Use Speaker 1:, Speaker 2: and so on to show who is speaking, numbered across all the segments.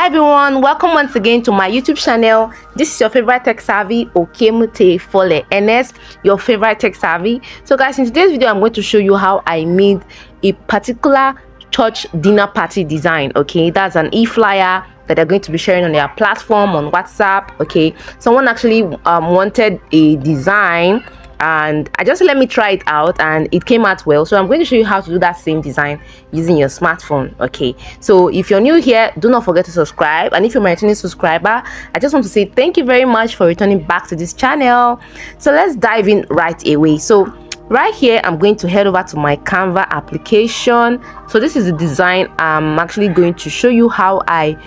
Speaker 1: Hi everyone, welcome once again to my YouTube channel. This is your favorite tech savvy, Okemute Fole NS, your favorite tech savvy. So guys, in today's video I'm going to show you how I made a particular church dinner party design. Okay, that's an e-flyer that they're going to be sharing on their platform on WhatsApp. Okay, someone actually wanted a design and I just let me try it out and it came out well. So I'm going to show you how to do that same design using your smartphone. Okay, so if you're new here, do not forget to subscribe, and if you're my returning subscriber, I just want to say thank you very much for returning back to this channel. So let's dive in right away. So right here I'm going to head over to my Canva application. So this is the design. I'm actually going to show you how I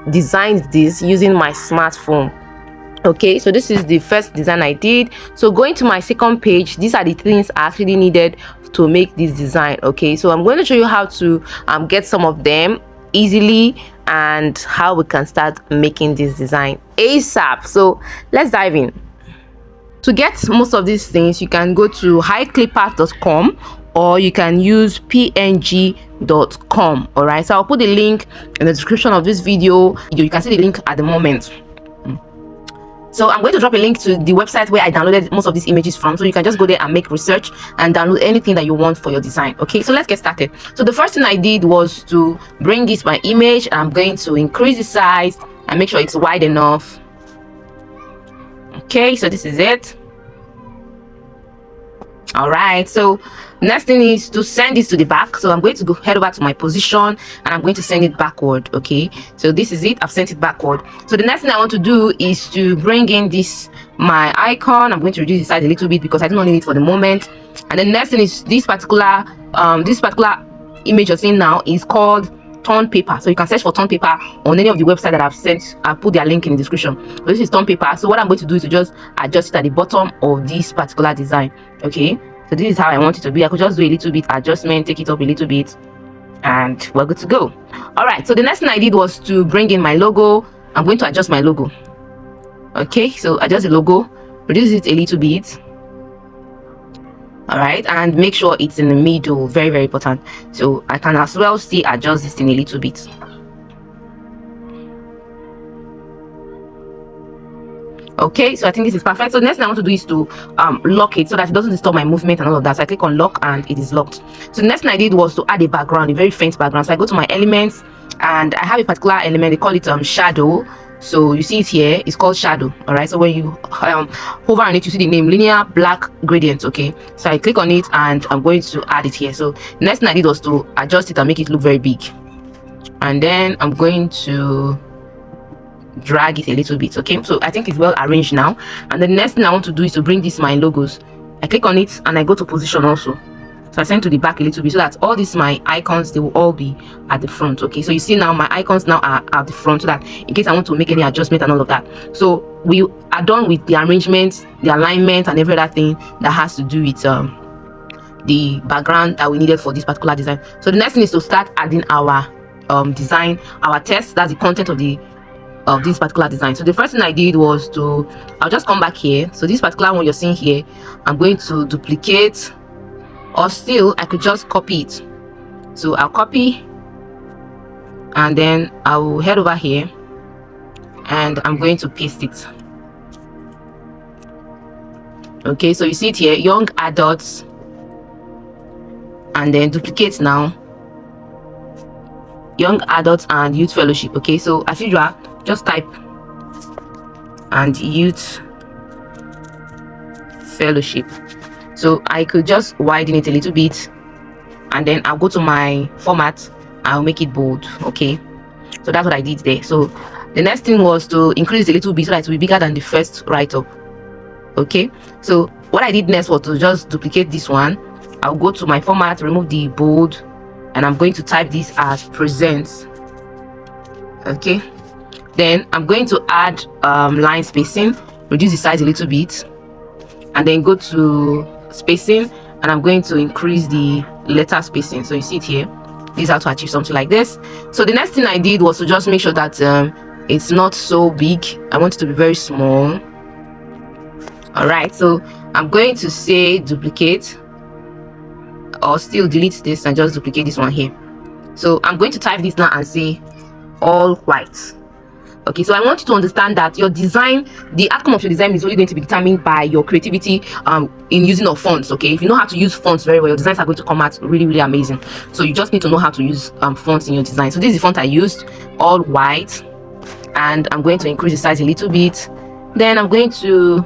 Speaker 1: designed this using my smartphone. Okay, so this is the first design I did. So going to my second page, these are the things I actually needed to make this design. Okay, so I'm going to show you how to get some of them easily and how we can start making this design ASAP. So let's dive in. To get most of these things, you can go to highclipart.com or you can use png.com. all right, so I'll put the link in the description of this video. You can see the link at the moment. So I'm going to drop a link to the website where I downloaded most of these images from, so you can just go there and make research and download anything that you want for your design. Okay, so let's get started. So the first thing I did was to bring this my image, and I'm going to increase the size and make sure it's wide enough. Okay, so this is it. All right, so next thing is to send this to the back. So I'm going to go head over to my position and I'm going to send it backward. Okay, so this is it. I've sent it backward. So the next thing I want to do is to bring in this my icon. I'm going to reduce the size a little bit because I don't need it for the moment. And the next thing is this particular image you're seeing now is called torn paper. So you can search for torn paper on any of the websites that I've sent. I'll put their link in the description. So this is torn paper. So what I'm going to do is to just adjust it at the bottom of this particular design. Okay, so this is how I want it to be. I could just do a little bit adjustment, take it up a little bit, and we're good to go. All right, so the next thing I did was to bring in my logo. I'm going to adjust my logo. Okay, so adjust the logo, reduce it a little bit. All right, and make sure it's in the middle. Very, very important. So I can as well still adjust this thing a little bit. Okay, so I think this is perfect. So the next thing I want to do is to lock it so that it doesn't disturb my movement and all of that. So I click on lock and it is locked. So the next thing I did was to add a background, a very faint background. So I go to my elements and I have a particular element. They call it shadow. So you see it here, it's called shadow. All right, so when you hover on it, you see the name linear black gradient. Okay, so I click on it and I'm going to add it here. So the next thing I did was to adjust it and make it look very big, and then I'm going to drag it a little bit. Okay, so I think it's well arranged now. And the next thing I want to do is to bring this my logos. I click on it and I go to position also. So I send to the back a little bit so that all these my icons, they will all be at the front. Okay, so you see now my icons now are at the front, so that in case I want to make any adjustment and all of that. So we are done with the arrangement, the alignment, and every other thing that has to do with the background that we needed for this particular design. So the next thing is to start adding our design, our text. That's the content of this particular design. So the first thing I did was to, I'll just come back here. So this particular one you're seeing here, I'm going to duplicate, or still I could just copy it. So I'll copy and then I will head over here and I'm going to paste it. Okay, so you see it here, young adults, and then duplicate now, young adults and youth fellowship. Okay, so as usual, just type and youth fellowship. So I could just widen it a little bit and then I'll go to my format, I'll make it bold. Okay, so that's what I did there. So the next thing was to increase a little bit so that it will be bigger than the first write-up. Okay, so what I did next was to just duplicate this one. I'll go to my format, remove the bold, and I'm going to type this as presents. Okay, then I'm going to add line spacing, reduce the size a little bit, and then go to spacing and I'm going to increase the letter spacing. So you see it here. This is how to achieve something like this. So the next thing I did was to just make sure that it's not so big. I want it to be very small. All right, so I'm going to say duplicate, or still delete this and just duplicate this one here. So I'm going to type this now and say all white. Okay, so I want you to understand that your design, the outcome of your design is only going to be determined by your creativity in using of fonts. Okay, if you know how to use fonts very well, your designs are going to come out really amazing. So you just need to know how to use fonts in your design. So this is the font I used, all white, and I'm going to increase the size a little bit. Then I'm going to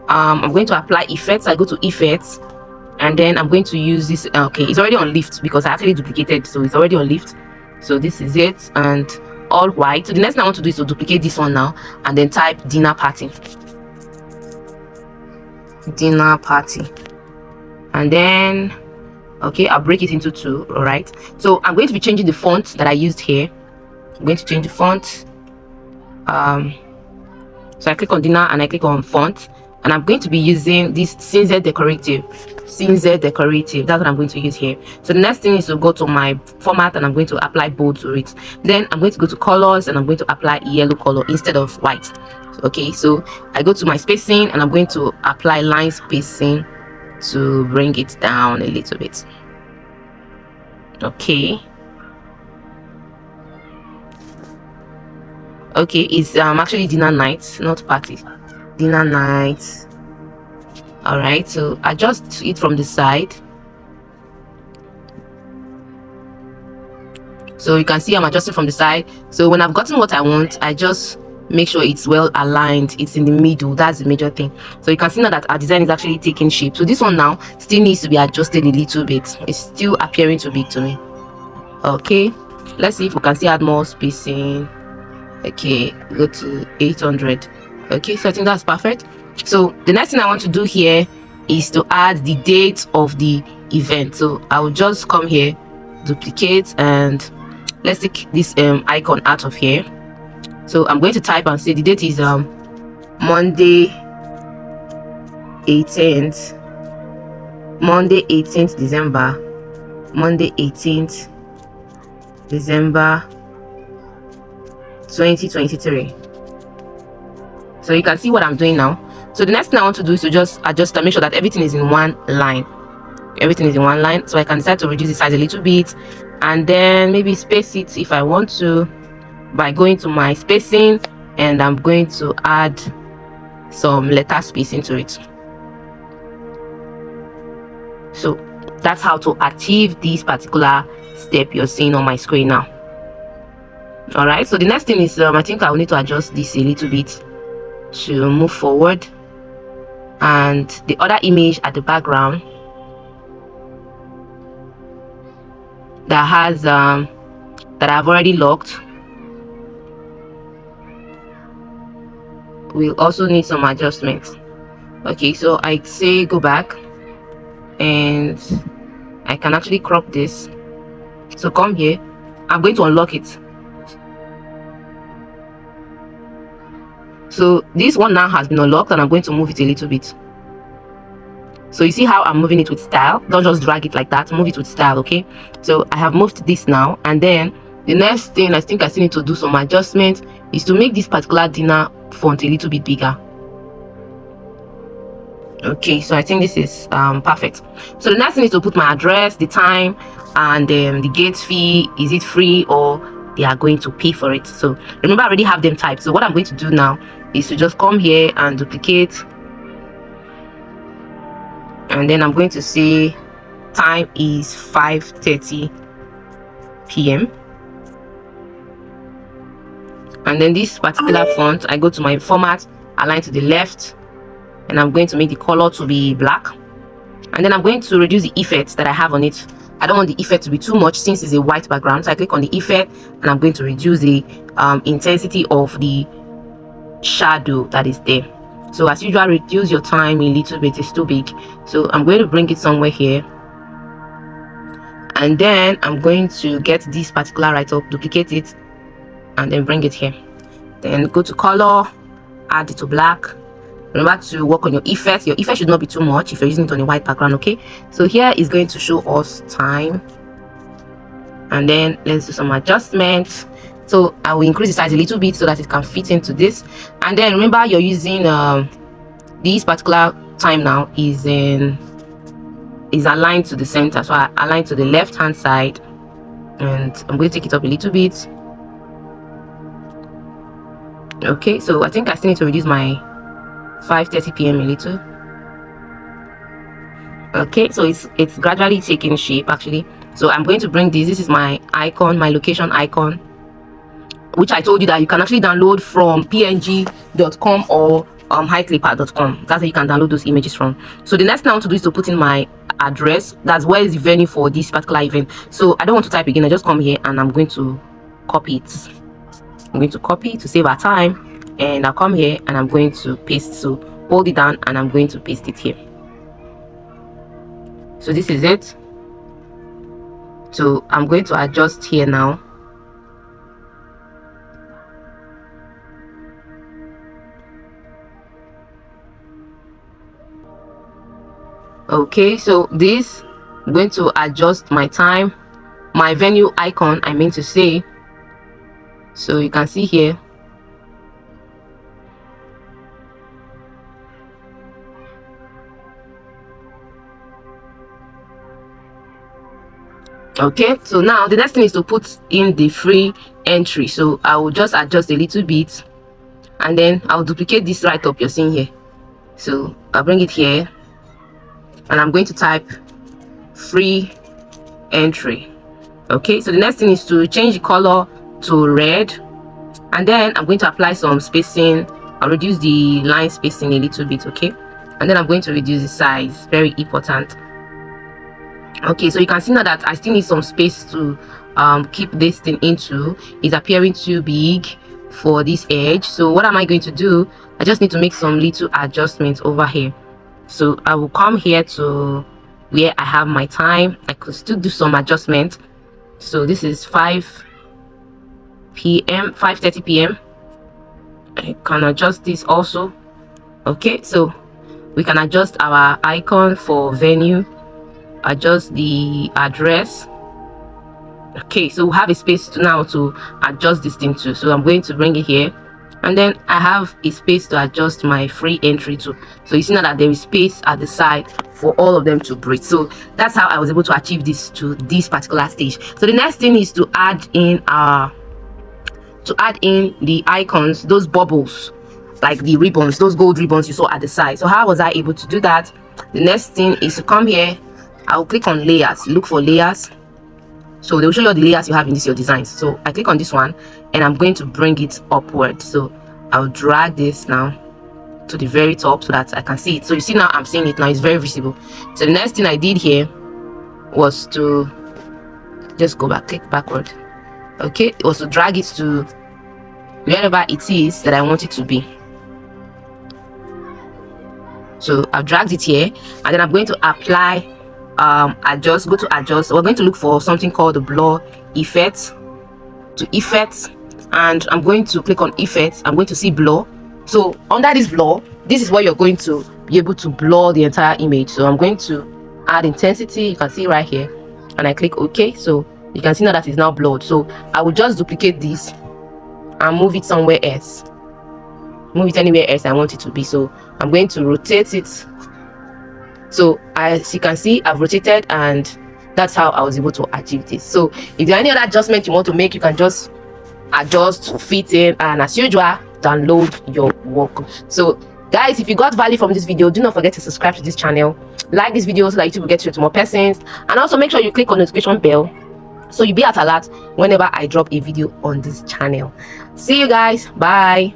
Speaker 1: apply effects. I go to effects, and then I'm going to use this. Okay, it's already on lift because I actually duplicated, so it's already on lift. So this is it, and all white. So the next thing I want to do is to duplicate this one now, and then type dinner party, and then okay, I'll break it into two. All right, so I'm going to be changing the font that I used here. I'm going to change the font. So I click on dinner and I click on font, and I'm going to be using this CANVA decorative. That's what I'm going to use here. So the next thing is to go to my format, and I'm going to apply bold to it. Then I'm going to go to colors, and I'm going to apply yellow color instead of white. Okay, so I go to my spacing, and I'm going to apply line spacing to bring it down a little bit. Okay, it's actually dinner night, not party. Dinner night. All right, so adjust it from the side. So you can see I'm adjusting from the side. So when I've gotten what I want, I just make sure it's well aligned, it's in the middle. That's the major thing. So you can see now that our design is actually taking shape. So this one now still needs to be adjusted a little bit. It's still appearing too big to me. Okay, let's see if we can still add more spacing. Okay, go to 800. Okay, so I think that's perfect. So the next thing I want to do here is to add the date of the event. So I will just come here, duplicate, and let's take this icon out of here. So I'm going to type and say the date is Monday 18th December, Monday 18th December 2023. So you can see what I'm doing now. So the next thing I want to do is to just adjust and make sure that everything is in one line. So I can decide to reduce the size a little bit, and then maybe space it if I want to by going to my spacing, and I'm going to add some letter spacing to it. So that's how to achieve this particular step you're seeing on my screen now. All right, so the next thing is I think I will need to adjust this a little bit to move forward, and the other image at the background that has that I've already locked will also need some adjustments. Okay, so I say go back, and I can actually crop this. So come here, I'm going to unlock it. So this one now has been unlocked, and I'm going to move it a little bit. So you see how I'm moving it with style. Don't just drag it like that, move it with style. Okay, so I have moved this now, and then the next thing I think I still need to do some adjustment is to make this particular dinner font a little bit bigger. Okay, so I think this is perfect. So the next thing is to put my address, the time, and the gate fee. Is it free or they are going to pay for it? So remember, I already have them typed. So what I'm going to do now is to just come here and duplicate, and then I'm going to say time is 5:30 p.m. and then this particular font, I go to my format, align to the left, and I'm going to make the color to be black, and then I'm going to reduce the effects that I have on it. I don't want the effect to be too much since it's a white background, so I click on the effect, and I'm going to reduce the intensity of the shadow that is there. So as usual, reduce your time a little bit, it's too big. So I'm going to bring it somewhere here, and then I'm going to get this particular write-up, duplicate it, and then bring it here. Then go to color, add it to black. Remember to work on your effect. Your effect should not be too much if you're using it on a white background. Okay, so here is going to show us time, and then let's do some adjustments. So I will increase the size a little bit so that it can fit into this. And then remember, you're using this particular time now is aligned to the center, so I align to the left hand side, and I'm going to take it up a little bit. Okay, so I think I still need to reduce my 5:30 p.m. a little. Okay, so it's gradually taking shape actually. So I'm going to bring this is my icon, my location icon, which I told you that you can actually download from png.com or highclipper.com. That's where you can download those images from. So the next thing I want to do is to put in my address. That's where is the venue for this particular event. So I don't want to type again. I just come here and I'm going to copy it. I'm going to copy to save our time, and I'll come here and I'm going to paste. So hold it down and I'm going to paste it here. So this is it. So I'm going to adjust here now. Okay, so this, I'm going to adjust my time, my venue icon I mean to say. So you can see here. Okay, so now the next thing is to put in the free entry. So I will just adjust a little bit, and then I'll duplicate this right up you're seeing here. So I'll bring it here and I'm going to type free entry. Okay, so the next thing is to change the color to red, and then I'm going to apply some spacing. I'll reduce the line spacing a little bit. Okay, and then I'm going to reduce the size, very important. Okay, so you can see now that I still need some space to keep this thing into. It's appearing too big for this edge. So what am I going to do? I just need to make some little adjustments over here. So I will come here to where I have my time. I could still do some adjustment. So this is 5 p.m. 5:30 p.m. I can adjust this also. Okay, so we can adjust our icon for venue, adjust the address. Okay, so we have a space to now to adjust this thing too. So I'm going to bring it here, and then I have a space to adjust my free entry too. So you see now that there is space at the side for all of them to breathe. So that's how I was able to achieve this to this particular stage. So the next thing is to add in the icons, those bubbles, like the ribbons, those gold ribbons you saw at the side. So how was I able to do that? The next thing is to come here. I'll click on layers, look for layers. So they will show you all the layers you have in this your designs. So I click on this one and I'm going to bring it upward. So I'll drag this now to the very top so that I can see it. So you see now I'm seeing it now, it's very visible. So the next thing I did here was to just go back, click backward. Okay, it was to drag it to wherever it is that I want it to be. So I've dragged it here, and then I'm going to apply adjust. Go to adjust. We're going to look for something called the blur effect. To effects, and I'm going to click on effects. I'm going to see blur. So under this blur, this is where you're going to be able to blur the entire image. So I'm going to add intensity. You can see right here, and I click OK. So you can see now that it's now blurred. So I will just duplicate this and move it somewhere else, move it anywhere else I want it to be. So I'm going to rotate it. So as you can see, I've rotated, and that's how I was able to achieve this. So if there are any other adjustment you want to make, you can just adjust, fit in, and as usual, download your work. So guys, if you got value from this video, do not forget to subscribe to this channel, like this video so that YouTube will get to more persons, and also make sure you click on the notification bell so you'll be at alert whenever I drop a video on this channel. See you guys, bye.